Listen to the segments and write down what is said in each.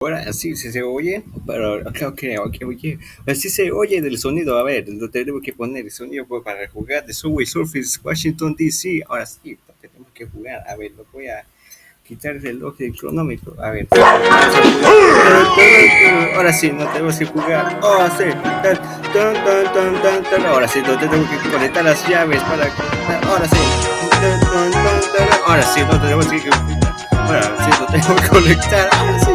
Ahora sí, sí se oye, pero creo que oye, sí se oye del sonido. A ver, lo tenemos que poner el sonido para jugar de Subway Surfers Washington DC. Ahora sí, lo tenemos que jugar. A ver, lo voy a quitar el reloj del cronómetro. A ver, ahora sí, no tenemos que jugar. Ahora sí, ahora sí, no tenemos que conectar las llaves para conectar. Ahora sí, ahora sí, no tenemos que jugar. Ahora sí, no tenemos que conectar. Ahora sí.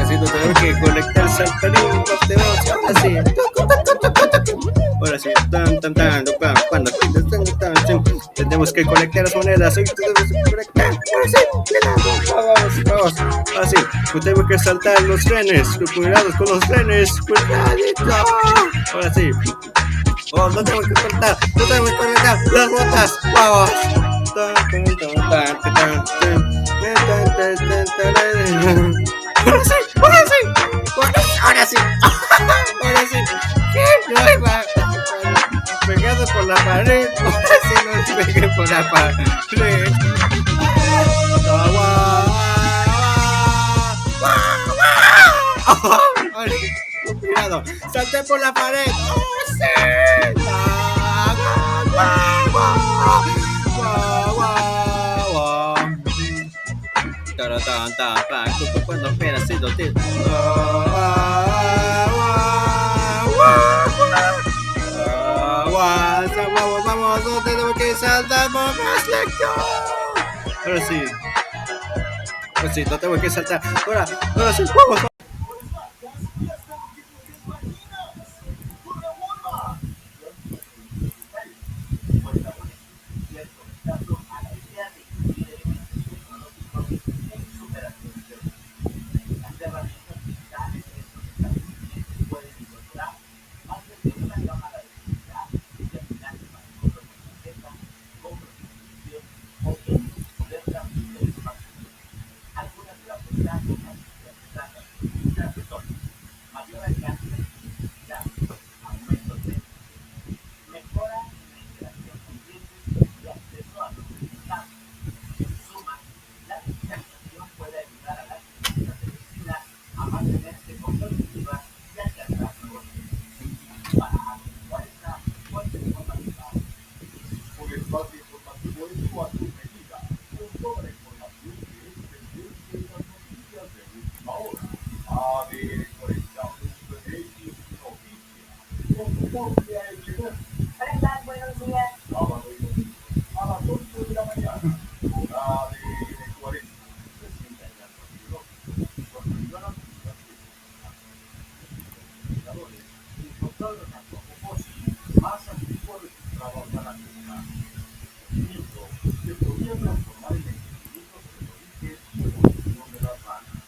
Así no tenemos que conectar saltarín, así. Ahora sí, cuando tenemos que conectar las monedas, hoy tenemos que conectar, ahora sí, vamos, ahora sí, tenemos que saltar los trenes, cuidado con los trenes, cuidadito, ahora sí, oh, no tenemos que conectar, no tenemos que conectar las botas, vamos. Ahora sí, ahora sí, ahora sí, ahora sí. ¿Qué? Yo iba pegado por la pared, ahora sí no pegué por la pared. Ahora sí, cuidado, salté por la pared. ¡Oh, sí! Cuando esperas, sí, lo tienes. Vamos, no tenemos que saltar más lección. Ahora sí, ahora sí, no tengo que saltar. Ahora sí, vamos.